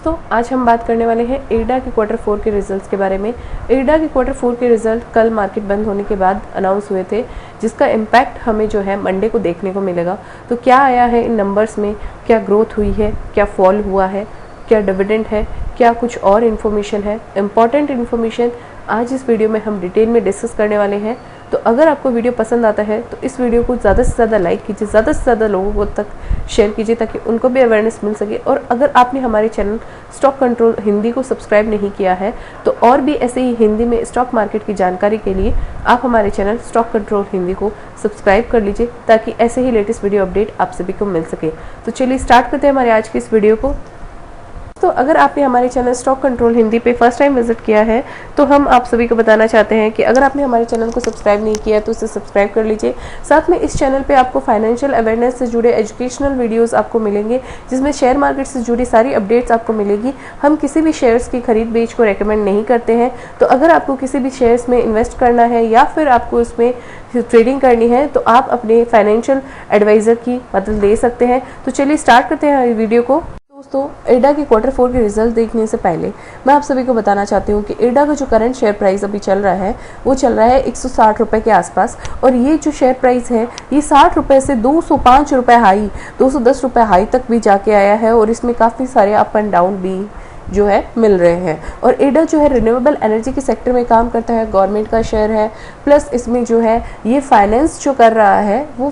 तो आज हम बात करने वाले हैं एडा के Q4 के रिजल्ट्स के बारे में। एडा के Q4 के रिजल्ट कल मार्केट बंद होने के बाद अनाउंस हुए थे, जिसका इम्पैक्ट हमें जो है मंडे को देखने को मिलेगा। तो क्या आया है इन नंबर्स में, क्या ग्रोथ हुई है, क्या फॉल हुआ है, क्या डिविडेंड है, क्या कुछ और इन्फॉर्मेशन है, इम्पॉर्टेंट इन्फॉर्मेशन आज इस वीडियो में हम डिटेल में डिस्कस करने वाले हैं। तो अगर आपको वीडियो पसंद आता है तो इस वीडियो को ज़्यादा से ज़्यादा लाइक कीजिए, ज़्यादा से ज़्यादा लोगों को तक शेयर कीजिए ताकि उनको भी अवेयरनेस मिल सके। और अगर आपने हमारे चैनल स्टॉक कंट्रोल हिंदी को सब्सक्राइब नहीं किया है तो और भी ऐसे ही हिंदी में स्टॉक मार्केट की जानकारी के लिए आप हमारे चैनल स्टॉक कंट्रोल हिंदी को सब्सक्राइब कर लीजिए ताकि ऐसे ही लेटेस्ट वीडियो अपडेट आप सभी को मिल सके। तो चलिए स्टार्ट करते हैं हमारे आज की इस वीडियो को। तो अगर आपने हमारे चैनल स्टॉक कंट्रोल हिंदी पे फर्स्ट टाइम विजिट किया है तो हम आप सभी को बताना चाहते हैं कि अगर आपने हमारे चैनल को सब्सक्राइब नहीं किया तो उसे सब्सक्राइब कर लीजिए। साथ में इस चैनल पे आपको फाइनेंशियल अवेयरनेस से जुड़े एजुकेशनल वीडियोस आपको मिलेंगे, जिसमें शेयर मार्केट से जुड़ी सारी अपडेट्स आपको मिलेगी। हम किसी भी शेयर्स की खरीद बेच को रेकमेंड नहीं करते हैं। तो अगर आपको किसी भी शेयर्स में इन्वेस्ट करना है या फिर आपको इसमें ट्रेडिंग करनी है तो आप अपने फाइनेंशियल एडवाइज़र की मदद ले सकते हैं। तो चलिए स्टार्ट करते हैं वीडियो को। दोस्तों, एडा के Q4 के रिजल्ट देखने से पहले मैं आप सभी को बताना चाहती हूँ कि एडा का जो करंट शेयर प्राइस अभी चल रहा है वो चल रहा है 160 रुपये के आसपास। और ये जो शेयर प्राइस है ये 60 रुपये से 205 रुपये हाई, 210 रुपये हाई तक भी जाके आया है। और इसमें काफ़ी सारे अप एंड डाउन भी जो है मिल रहे हैं। और एडा जो है रिन्यूएबल एनर्जी के सेक्टर में काम करता है, गवर्नमेंट का शेयर है। प्लस इसमें जो है ये फाइनेंस जो कर रहा है वो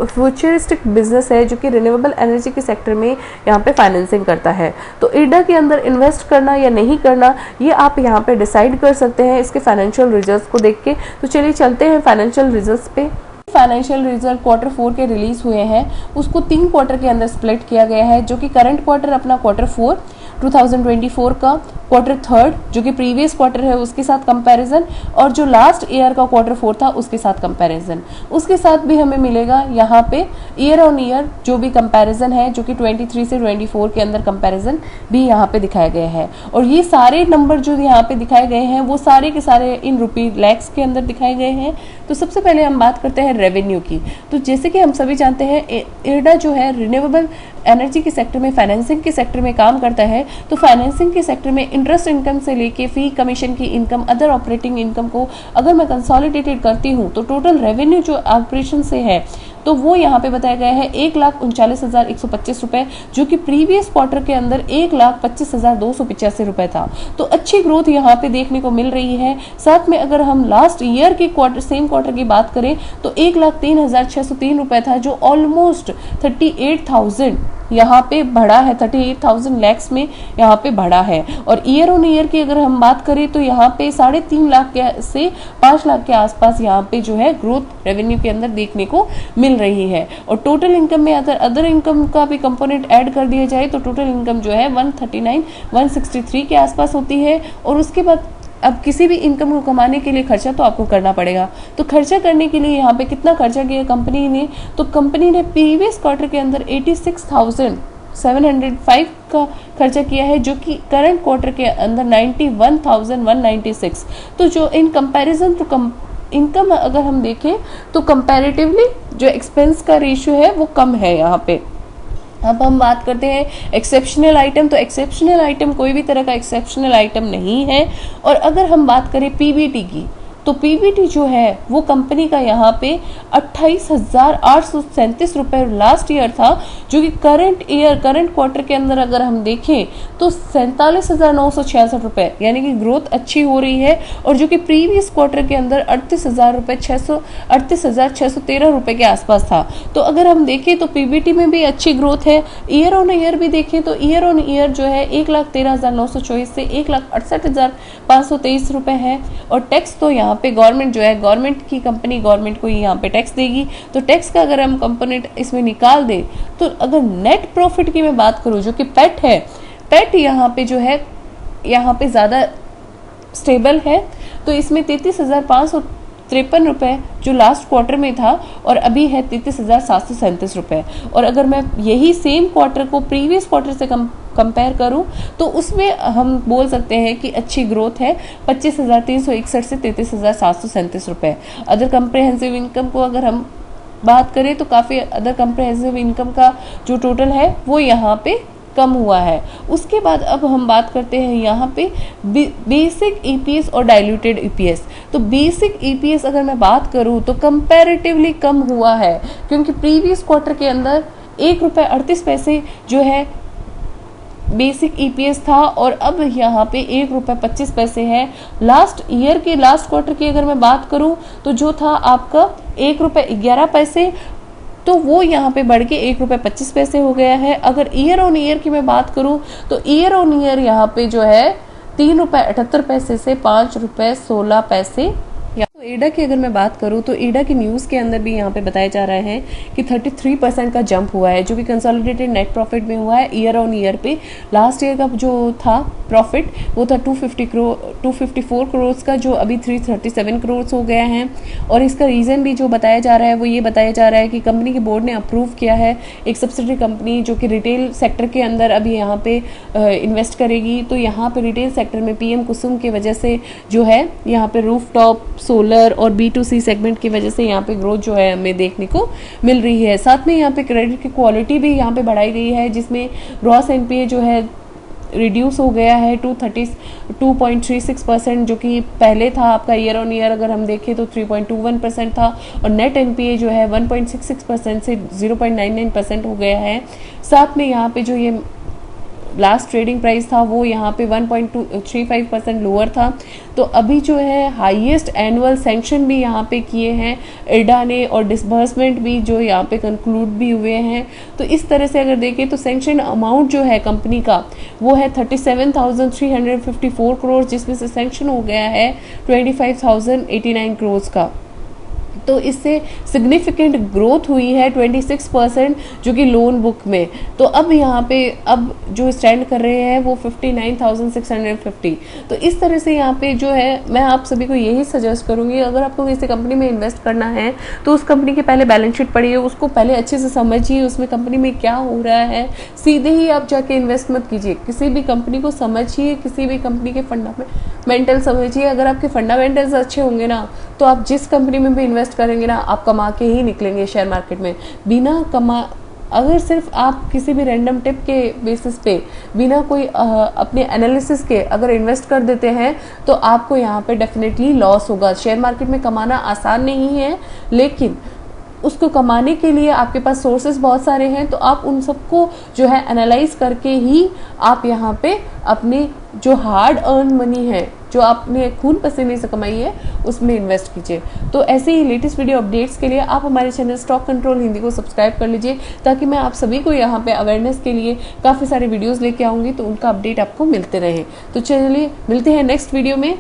फ्यूचरिस्टिक बिजनेस है जो कि रिन्यूएबल एनर्जी के सेक्टर में यहाँ पे फाइनेंसिंग करता है। तो एडा के अंदर इन्वेस्ट करना या नहीं करना ये आप यहाँ पे डिसाइड कर सकते हैं इसके फाइनेंशियल रिजल्ट्स को देख के। तो चलिए चलते हैं फाइनेंशियल रिजल्ट्स पे। फाइनेंशियल रिजल्ट Q4 के रिलीज हुए हैं, उसको 3 क्वार्टर के अंदर स्प्लिट किया गया है, जो कि करंट क्वार्टर अपना Q4 2024 का, Q3 जो कि प्रीवियस क्वार्टर है उसके साथ कंपैरिजन, और जो लास्ट ईयर का Q4 था उसके साथ कंपैरिजन। उसके साथ भी हमें मिलेगा यहाँ पे ईयर ऑन ईयर जो भी कंपैरिजन है, जो कि 23 से 24 के अंदर कंपैरिजन भी यहाँ पे दिखाया गया है। और ये सारे नंबर जो यहाँ पे दिखाए गए हैं वो सारे के सारे इन रुपी लैक्स के अंदर दिखाए गए हैं। तो सबसे पहले हम बात करते हैं रेवेन्यू की। तो जैसे कि हम सभी जानते हैं एडा जो है रिन्यूएबल एनर्जी के सेक्टर में, फाइनेंसिंग के सेक्टर में काम करता है। तो फाइनेंसिंग के सेक्टर में इंटरेस्ट इनकम से लेके फी कमीशन की इनकम, अदर ऑपरेटिंग इनकम को अगर मैं कंसोलिडेटेड करती हूँ तो टोटल रेवेन्यू जो ऑपरेशन से है तो वो यहाँ पे बताया गया है 1,39,125 रुपए, जो कि प्रीवियस क्वार्टर के अंदर 1,25,285 रुपए था। तो अच्छी ग्रोथ यहाँ पे देखने को मिल रही है। साथ में अगर हम लास्ट ईयर के सेम क्वार्टर की बात करें तो 1,03,603 रुपए था, जो ऑलमोस्ट 38,000 यहाँ पे बढ़ा है, 38,000 लैक्स में यहाँ पे बढ़ा है। और ईयर ऑन ईयर की अगर हम बात करें तो यहाँ पे 3.5 लाख से 5 लाख के आसपास यहाँ पे जो है ग्रोथ रेवेन्यू के अंदर देखने को मिल रही है। और टोटल इनकम में अगर अदर इनकम का भी कंपोनेंट ऐड कर दिया जाए तो टोटल इनकम जो है 139,163 के आसपास होती है। और उसके बाद अब किसी भी इनकम को कमाने के लिए खर्चा तो आपको करना पड़ेगा। तो खर्चा करने के लिए यहाँ पे कितना खर्चा किया कंपनी ने, तो कंपनी ने प्रीवियस क्वार्टर के अंदर 86,705 का खर्चा किया है, जो कि करंट क्वार्टर के अंदर 91,196। तो जो इन कंपैरिजन टू इनकम अगर हम देखें तो कंपैरेटिवली जो एक्सपेंस का रेशियो है वो कम है यहाँ पे। अब हम बात करते हैं एक्सेप्शनल आइटम। तो एक्सेप्शनल आइटम कोई भी तरह का एक्सेप्शनल आइटम नहीं है। और अगर हम बात करें पीबीटी की तो पीबीटी जो है वो कंपनी का यहाँ पे 28,837 रुपए लास्ट ईयर था, जो कि करंट क्वार्टर के अंदर अगर हम देखें तो 47,966 रुपए, यानी कि ग्रोथ अच्छी हो रही है। और जो कि प्रीवियस क्वार्टर के अंदर 38,613 रुपए के आसपास था। तो अगर हम देखें तो पीबीटी में भी अच्छी ग्रोथ है। ईयर ऑन ईयर भी देखें तो ईयर ऑन ईयर जो है 1,13,924 से 1,68,523 रुपए है। और टैक्स तो यहाँ पे गवर्नमेंट जो है, गवर्नमेंट की कंपनी गवर्नमेंट को यहाँ पे टैक्स देगी। तो टैक्स का अगर हम कंपोनेंट इसमें निकाल दे तो अगर नेट प्रॉफिट की मैं बात करूँ जो कि पैट है, पैट यहाँ पे जो है यहाँ पे ज़्यादा स्टेबल है। तो इसमें 33,553 रुपए जो लास्ट क्वार्टर में था और अभी है 33,737 रुपए। और अगर मैं यही सेम क्वार्टर को प्रीवियस क्वार्टर से कंपेयर करूं तो उसमें हम बोल सकते हैं कि अच्छी ग्रोथ है, 25,361 से 33,737 रुपए। अदर कंप्रहेंसिव इनकम को अगर हम बात करें तो काफ़ी अदर कंप्रेहेंसिव इनकम का जो टोटल है वो यहाँ पे कम हुआ है। उसके बाद अब हम बात करते हैं यहाँ पे बेसिक ईपीएस और डाइल्यूटेड ईपीएस। तो बेसिक ईपीएस अगर मैं बात करूँ तो कंपैरेटिवली कम हुआ है, क्योंकि प्रीवियस क्वार्टर के अंदर ₹1.38 जो है बेसिक ईपीएस था और अब यहाँ पे ₹1.25 है। लास्ट ईयर के लास्ट क्वार्टर की अगर मैं बात करूँ तो जो था आपका ₹1.11, तो वो यहाँ पे बढ़ के ₹1.25 हो गया है। अगर ईयर ऑन ईयर की मैं बात करूँ तो ईयर ऑन ईयर यहाँ पे जो है ₹3.78 से ₹5.16। तो एडा की अगर मैं बात करूं तो एडा की न्यूज़ के अंदर भी यहाँ पे बताया जा रहा है कि 33% का जंप हुआ है, जो कि कंसोलिडेटेड नेट प्रॉफिट में हुआ है ईयर ऑन ईयर पे। लास्ट ईयर का जो था प्रॉफिट वो था 254 करोड़ का, जो अभी 337 करोड़ हो गया है। और इसका रीज़न भी जो बताया जा रहा है वो ये बताया जा रहा है कि कंपनी के बोर्ड ने अप्रूव किया है एक सब्सिडरी कंपनी जो कि रिटेल सेक्टर के अंदर अभी यहाँ पे इन्वेस्ट करेगी। तो यहाँ पे रिटेल सेक्टर में पीएम कुसुम की वजह से जो है यहाँ पे रूफटॉप सोलर और B2C सेगमेंट की वजह से यहाँ पे ग्रोथ जो है हमें देखने को मिल रही है। साथ में यहाँ पे क्रेडिट की क्वालिटी भी यहाँ पे बढ़ाई गई है, जिसमें ग्रॉस एनपीए जो है रिड्यूस हो गया है 2.36%, जो कि पहले था आपका ईयर ऑन ईयर अगर हम देखें तो 3.21% था। और नेट एनपीए जो है 1.66% से 0.99% हो गया है। साथ में यहाँ पे जो ये लास्ट ट्रेडिंग प्राइस था वो यहाँ पे 1.35% लोअर था। तो अभी जो है हाईएस्ट एनुअल सैंक्शन भी यहाँ पे किए हैं एडा ने, और डिसबर्समेंट भी जो यहाँ पे कंक्लूड भी हुए हैं। तो इस तरह से अगर देखें तो सैंक्शन अमाउंट जो है कंपनी का वो है 37,354 करोड़, जिसमें से सैंक्शन हो गया है 25,089 करोड़ का। तो इससे सिग्निफिकेंट ग्रोथ हुई है 26% जो कि लोन बुक में। तो अब यहाँ पे अब जो स्टैंड कर रहे हैं वो 59,650। तो इस तरह से यहाँ पे जो है मैं आप सभी को यही सजेस्ट करूँगी, अगर आपको किसी कंपनी में इन्वेस्ट करना है तो उस कंपनी के पहले बैलेंस शीट पढ़िए, उसको पहले अच्छे से समझिए उसमें कंपनी में क्या हो रहा है। सीधे ही आप जाके इन्वेस्ट मत कीजिए, किसी भी कंपनी को समझिए, किसी भी कंपनी के फंडामेंटल समझिए। अगर आपके फंडामेंटल्स अच्छे होंगे ना तो आप जिस कंपनी में भी इन्वेस्ट करेंगे ना आप कमा के ही निकलेंगे शेयर मार्केट में। अगर सिर्फ आप किसी भी रैंडम टिप के बेसिस पे बिना कोई अपने एनालिसिस के अगर इन्वेस्ट कर देते हैं तो आपको यहाँ पे डेफिनेटली लॉस होगा। शेयर मार्केट में कमाना आसान नहीं है, लेकिन उसको कमाने के लिए आपके पास सोर्सेज बहुत सारे हैं। तो आप उन सबको जो है एनालाइज करके ही आप यहाँ पे अपने जो हार्ड अर्न मनी है, जो आपने खून पसीने से कमाई है, उसमें इन्वेस्ट कीजिए। तो ऐसे ही लेटेस्ट वीडियो अपडेट्स के लिए आप हमारे चैनल स्टॉक कंट्रोल हिंदी को सब्सक्राइब कर लीजिए, ताकि मैं आप सभी को यहाँ पे अवेयरनेस के लिए काफ़ी सारे वीडियोस लेके आऊँगी, तो उनका अपडेट आपको मिलते रहे। तो चलिए मिलते हैं नेक्स्ट वीडियो में।